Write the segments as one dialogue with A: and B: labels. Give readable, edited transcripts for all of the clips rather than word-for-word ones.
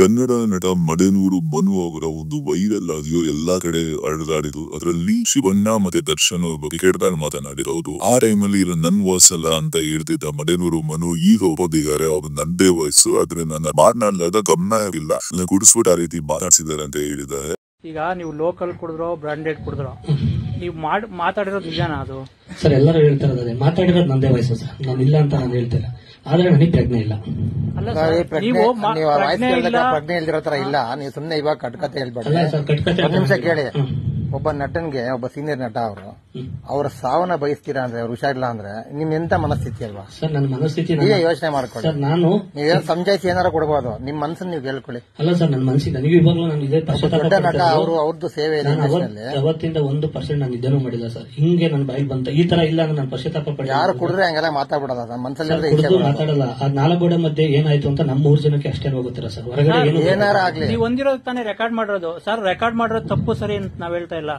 A: ಕನ್ನಡ ನಟ ಮಡೆನೂರು ಮನು ಅವರ ಒಂದು ವೈರಲ್ ಆಡಿಯೋ ಎಲ್ಲಾ ಕಡೆ ಹರಿದಾಡಿತು. ಅದರಲ್ಲಿ ಶಿವಣ್ಣ ಮತ್ತೆ ದರ್ಶನ್ ಬಗ್ಗೆ ಕೆಟ್ಟದಾಗಿ ಮಾತನಾಡಿರೋದು. ಆ ಟೈಮಲ್ಲಿ ನನ್ ವಯಸ್ಸಲ್ಲ ಅಂತ ಹೇಳ್ತಿದ್ದ ಮಡೆನೂರು ಮನು ಈಗ ಒಪ್ಪದಿದ್ದಾರೆ ಅವ್ರು ನಂದೇ ವಯಸ್ಸು, ಆದ್ರೆ ನನ್ನ ಮಾತನಾಡಲಾದ ಗಮನ ಇಲ್ಲ, ಕುಡಿಸ್ಬಿಟ್ಟು ಆ ರೀತಿ ಮಾತಾಡ್ಸಿದ್ದಾರೆ ಅಂತ ಹೇಳಿದ್ದಾರೆ.
B: ಈಗ ನೀವು ಲೋಕಲ್ ಕುಡಿದ್ರೋ ಬ್ರಾಂಡೆಡ್ ಕುಡಿದ್ರೋ ನೀವು ಮಾತಾಡಿರೋದು ನಿಜಾನ? ಅದು
C: ಸರ್ ಎಲ್ಲರೂ ಹೇಳ್ತಿರೋದೇ, ಮಾತಾಡಿರೋದು ನಂದೇ ವಯಸ್ಸು ಸರ್, ನಾನು ಇಲ್ಲ ಅಂತ ನಾನು ಹೇಳ್ತಿಲ್ಲ, ಆದ್ರೆ ನನಗೆ ಪ್ರಜ್ಞೆ ಇಲ್ಲ.
D: ಪ್ರಜ್ಞೆ ಇಲ್ದಿರೋ ತರ ಇಲ್ಲ, ನೀವು ಸುಮ್ನೆ ಇವಾಗ ಕಟ್ಕತೆ ಹೇಳ್ಬೇಡ. ಒಂದ್ ನಿಮಿಷ ಕೇಳಿ, ಒಬ್ಬ ನಟನ್ಗೆ ಒಬ್ಬ ಸೀನಿಯರ್ ನಟ ಅವ್ರ ಸಾವನ್ನ ಬಯಸ್ತೀರಾ ಅಂದ್ರೆ, ಅವ್ರು ಹುಷಾರಿಲ್ಲ ಅಂದ್ರೆ ನಿಮ್ ಎಂತ ಮನಸ್ಥಿತಿ ಅಲ್ವಾ
C: ಸರ್? ನನ್ನ ಮನಸ್ಥಿತಿ
D: ಈಗ ಯೋಚನೆ ಮಾಡ್ಕೊಳ್ಳಿ.
C: ನಾನು
D: ನೀವೇನು ಸಮಜಾಯಿಸಿ ಏನಾರ ಕೊಡ್ಬೋದು, ನಿಮ್ ಮನಸ್ಸನ್ನ ನೀವು ಕೇಳ್ಕೊಳ್ಳಿ.
C: ಅಲ್ಲ ಸರ್, ನನ್ನ ಮನಸ್ಸಿಗೆ ನನಗೆ ಇವಾಗಲೂ ನಾನು ಇದೇ
D: ದೊಡ್ಡ ನಟ ಅವ್ರದ್ದು ಸೇವೆ ಇದೆ.
C: ಅವತ್ತಿಂದ 1% ನಾನು ನಿದ್ದೆನೂ ಮಾಡಿಲ್ಲ ಸರ್. ಹಿಂಗೆ ನನ್ನ ಬಾಯಿಗೆ ಬಂತ ಈ ತರ ಇಲ್ಲ ನಾನು ಪಶ್ಚಾತ್ತಾಪ ಪಡ.
D: ಯಾರು ಕುಡಿದ್ರೆ ಹಂಗೆಲ್ಲ ಮಾತಾಡ್ಬಿಡೋದ, ಮನಸ್ಸಲ್ಲಿ
C: ಮಾತಾಡಲ್ಲ. ಆ 4 ಗೋಡೆ ಮಧ್ಯೆ ಏನಾಯ್ತು ಅಂತ ನಮ್ಮ 3 ಜನಕ್ಕೆ ಅಷ್ಟೇ ಹೋಗುತ್ತೀರಾ ಸರ್. ಹೊರಗಡೆ
D: ಏನಾರ ಆಗ್ಲಿ,
B: ನೀವು ಒಂದಿರೋದು ತಾನೇ ರೆಕಾರ್ಡ್ ಮಾಡಿರೋದು ಸರ್. ರೆಕಾರ್ಡ್ ಮಾಡಿರೋದು ತಪ್ಪು ಸರಿ ಅಂತ ನಾವ್ ಹೇಳ್ತಾ ಇಲ್ಲ,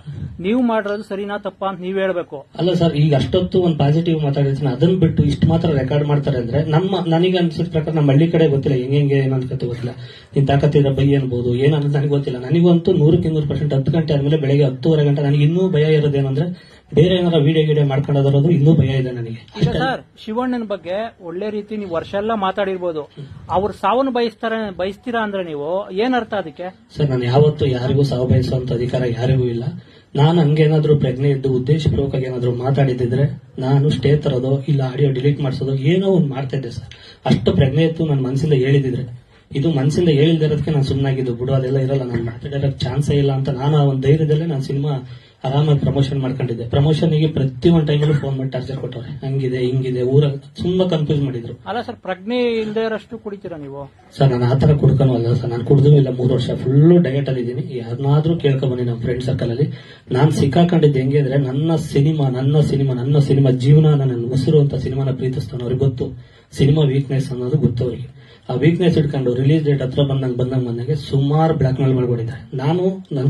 B: ನೀವು ಮಾಡಿರೋದು ಸರಿನಾ ತಪ್ಪಾ ಅಂತ ನೀವ್ ಹೇಳ್ಬೇಕು.
C: ಅಲ್ಲ ಸರ್, ಈಗ ಅಷ್ಟೊತ್ತು ಒಂದು ಪಾಸಿಟಿವ್ ಮಾತಾಡಿರ್ತೀನಿ, ಅದನ್ನ ಬಿಟ್ಟು ಇಷ್ಟು ಮಾತ್ರ ರೆಕಾರ್ಡ್ ಮಾಡ್ತಾರೆ ಅಂದ್ರೆ ನನಗೆ ಅನ್ಸಿದ ಪ್ರಕಾರ ನಮ್ಮ ಹಳ್ಳಿ ಕಡೆ ಗೊತ್ತಿಲ್ಲ ಹೆಂಗೆ ಏನಂತ ಗೊತ್ತಿಲ್ಲ. ನೀನ್ ತಾಕತ್ತಿದ್ರೆ ಬೈ ಅನ್ಬೋದು, ಏನನ್ನೋದು ನನಗೆ ಗೊತ್ತಿಲ್ಲ. ನನಗಂತೂ 100% 10 ಗಂಟೆ ಆದ್ಮೇಲೆ ಬೆಳಗ್ಗೆ 10:30 ಗಂಟೆ ನನಗೆ ಇನ್ನೂ ಭಯ ಇರೋದೇನಂದ್ರೆ ಬೇರೆ ಏನಾರ ವಿಡಿಯೋ ಮಾಡ್ಕೊಳ್ಳೋದು ಇನ್ನೂ ಭಯ ಇದೆ ನನಗೆ.
B: ಸರ್, ಶಿವಣ್ಣನ ಬಗ್ಗೆ ಒಳ್ಳೆ ರೀತಿ ನೀವು ವರ್ಷ ಎಲ್ಲ ಮಾತಾಡಿರ್ಬೋದು, ಅವ್ರ ಸಾವನ್ನು ಬಯಸ್ತೀರಾ ಅಂದ್ರೆ ನೀವು ಏನ್ ಅರ್ಥ ಅದಕ್ಕೆ?
C: ಸರ್, ನಾನು ಯಾವತ್ತೂ ಯಾರಿಗೂ ಸಾವು ಬಯಸುವಂತ ಅಧಿಕಾರ ಯಾರಿಗೂ ಇಲ್ಲ. ನಾನು ಹಂಗೇನಾದ್ರೂ ಪ್ರಜ್ಞೆ ಇದ್ದು ಉದ್ದೇಶಪೂರ್ವಕವಾಗಿ ಏನಾದ್ರು ಮಾತಾಡಿದ್ರೆ ನಾನು ಸ್ಟೇ ತರೋದು ಇಲ್ಲ ಆಡಿಯೋ ಡಿಲೀಟ್ ಮಾಡಿಸೋದು ಏನೋ ಒಂದು ಮಾಡ್ತಾ ಇದ್ದೆ ಸರ್. ಅಷ್ಟು ಪ್ರಜ್ಞೆ ಇತ್ತು ನನ್ನ ಮನಸ್ಸಿಂದ ಹೇಳಿದಿದ್ರೆ. ಇದು ಮನಸ್ಸಿಂದ ಹೇಳಿದಿರೋದಕ್ಕೆ ನಾನು ಸುಮ್ಮನಾಗಿದ್ದು, ಬಿಡು ಅದೆಲ್ಲ ಇರಲ್ಲ, ನಾನು ಮಾತಾಡಿರೋಕೆ ಚಾನ್ಸೇ ಇಲ್ಲ ಅಂತ ನಾನು ಆ ಒಂದು ಧೈರ್ಯದಲ್ಲೇ ನಾನು ಸಿನಿಮಾ ಆರಾಮಾಗಿ ಪ್ರಮೋಷನ್ ಮಾಡ್ಕೊಂಡಿದ್ದೆ. ಪ್ರಮೋಷನ್ಗೆ ಪ್ರತಿ ಒಂದು ಟೈಮಲ್ಲೂ ಫೋನ್ ಮಾಡಿ ಟಾರ್ಚರ್ ಕೊಟ್ಟವ್ರೆ, ಹಂಗಿದೆ ಹಿಂಗಿದೆ, ಊರಲ್ಲಿ ತುಂಬಾ ಕನ್ಫ್ಯೂಸ್ ಮಾಡಿದ್ರು.
B: ಅಲ್ಲ ಸರ್, ಪ್ರಜ್ಞೆ ಇಲ್ಲದೆ ಇರೋಷ್ಟು ಕುಡಿತೀರಾ ನೀವು?
C: ಸರ್, ನಾನು ಆತರ ಕುಡ್ಕೊಂಡು ಅಲ್ಲ ಸರ್, ನಾನು ಕುಡಿದು ಇಲ್ಲ, 3 ವರ್ಷ ಫುಲ್ಲು ಡಯಟ್ ಅಲ್ಲಿ ಇದ್ದೀನಿ. ಯಾರನ್ನಾದ್ರೂ ಕೇಳ್ಕೊಂಬನ್ನಿ ನಮ್ಮ ಫ್ರೆಂಡ್ ಸರ್ಕಲ್ ಅಲ್ಲಿ. ನಾನು ಸಿಕ್ಕಾಕೊಂಡಿದ್ದು ಹೆಂಗೆ ಅಂದ್ರೆ, ನನ್ನ ಸಿನಿಮಾ ಜೀವನ, ನನ್ನ ಉಸಿರು ಅಂತ ಸಿನಿಮಾನ ಪ್ರೀತಿಸ್ತಾನೆ. ಅವ್ರಿಗೆ ಗೊತ್ತು ಸಿನಿಮಾ ವೀಕ್ನೆಸ್ ಅನ್ನೋದು ಗೊತ್ತು ಅವರಿಗೆ. ಆ ವೀಕ್ನೆಸ್ ಇಟ್ಕೊಂಡು ರಿಲೀಸ್ ಡೇಟ್ ಹತ್ರ ಬಂದಂಗೆ ಸುಮಾರು ಬ್ಲಾಕ್ ಮೇಲ್ ಮಾಡ್ಕೊಂಡಿದ್ದಾರೆ. ನಾನು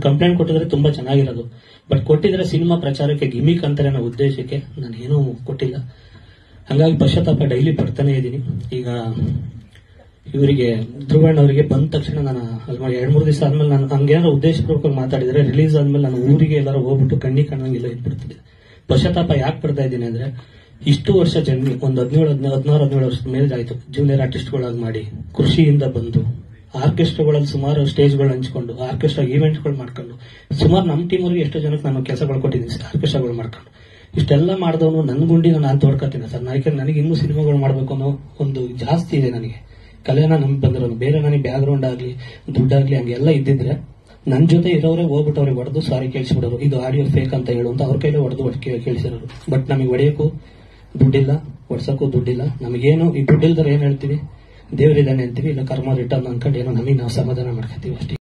C: ಕಂಪ್ಲೇಂಟ್ ಕೊಟ್ಟಿದ್ರೆ ತುಂಬಾ ಚೆನ್ನಾಗಿರೋದು, ಬಟ್ ಕೊಟ್ಟಿದ್ರೆ ಸಿನಿಮಾ ಪ್ರಚಾರಕ್ಕೆ ಗಿಮಿಕ್ ಅಂತಾರೆ ಅನ್ನೋ ಉದ್ದೇಶಕ್ಕೆ ನಾನು ಏನೂ ಕೊಟ್ಟಿಲ್ಲ. ಹಂಗಾಗಿ ಪಶ್ಚಾತ್ತಾಪ ಡೈಲಿ ಪಡ್ತಾನೆ ಇದ್ದೀನಿ. ಈಗ ಇವರಿಗೆ ಧ್ರುವಣ್ಣ ಅವರಿಗೆ ಬಂದ ತಕ್ಷಣ ನಾನು 2-3 ದಿವಸ ಆದ್ಮೇಲೆ ನಾನು ಹಂಗೇನಾದ್ರು ಉದ್ದೇಶಪೂರ್ವಕವಾಗಿ ಮಾತಾಡಿದ್ರೆ ರಿಲೀಸ್ ಆದ್ಮೇಲೆ ನಾನು ಊರಿಗೆ ಎಲ್ಲರೂ ಹೋಗ್ಬಿಟ್ಟು ಕಣ್ಣಂಗೆಲ್ಲ ಇದ್ಬಿಡ್ತಿದ್ದೆ. ಪಶ್ಚಾತ್ತಾಪ ಯಾಕೆ ಪಡ್ತಾ ಇದ್ದೀನಿ ಅಂದ್ರೆ, ಇಷ್ಟು ವರ್ಷ ಜರ್ನಿ, ಒಂದು 17 ವರ್ಷದ ಮೇಲೆ ಆಯ್ತು ಜೂನಿಯರ್ ಆರ್ಟಿಸ್ಟ್ಗಳಾಗಿ ಮಾಡಿ, ಕೃಷಿಯಿಂದ ಬಂದು ಆರ್ಕೆಸ್ಟ್ರಾಗಳಲ್ಲಿ ಸುಮಾರು ಸ್ಟೇಜ್ಗಳು ಹಂಚ್ಕೊಂಡು, ಆರ್ಕೆಸ್ಟ್ರಾ ಈವೆಂಟ್ಗಳು ಮಾಡ್ಕೊಂಡು, ಸುಮಾರು ನಮ್ಮ ಟೀಮವ್ರಿಗೆ ಎಷ್ಟೋ ಜನಕ್ಕೆ ನಾನು ಕೆಲಸಗಳು ಕೊಟ್ಟಿದ್ದೀನಿ ಆರ್ಕೆಸ್ಟ್ರಾಗಳು ಮಾಡ್ಕೊಂಡು. ಇಷ್ಟೆಲ್ಲ ಮಾಡಿದವನು ನನ್ನ ಗುಂಡಿನ ನಾನು ತೋಡ್ಕೊತೀನಿ ಸರ್. ನನಗೆ ಇನ್ನೂ ಸಿನಿಮಾಗಳು ಮಾಡಬೇಕು ಅನ್ನೋ ಒಂದು ಜಾಸ್ತಿ ಇದೆ ನನಗೆ. ಕಲೆನ ನಂಬಿ ಬಂದಿರೋನು, ಬೇರೆ ನನಗೆ ಬ್ಯಾಕ್ ಗ್ರೌಂಡ್ ಆಗ್ಲಿ ದುಡ್ಡಾಗ್ಲಿ ಹಂಗೆಲ್ಲ ಇದ್ದಿದ್ರೆ ನನ್ನ ಜೊತೆ ಇರೋರೇ ಹೋಗ್ಬಿಟ್ಟು ಅವ್ರಿಗೆ ಹೊಡೆದು ಸಾರಿ ಕೇಳಿಸ್ಬಿಡೋರು, ಇದು ಆಡಿಯೋ ಫೇಕ್ ಅಂತ ಹೇಳು ಅಂತ ಅವ್ರ ಕೈಲೇ ಹೊಡೆದು ಕೇಳಿಸಿರೋರು. ಬಟ್ ನಮಗೆ ಹೊಡೆಯೋಕ್ಕೂ ದುಡ್ಡಿಲ್ಲ, ಹೊಡ್ಸಕ್ಕೂ ದುಡ್ಡಿಲ್ಲ. ನಮಗೇನು ಈ ದುಡ್ಡಿಲ್ದರೆ ಏನ್ ಹೇಳ್ತೀವಿ, ದೇವರಿದ್ದಾನೆ ಅಂತೀವಿ, ಇಲ್ಲ ಕರ್ಮ ರಿಟರ್ನ್ ಅನ್ಕೊಂಡು ಏನೋ ನಮಗೆ ನಾವು ಸಮಾಧಾನ ಮಾಡ್ಕೊತೀವಿ ಅಷ್ಟೇ.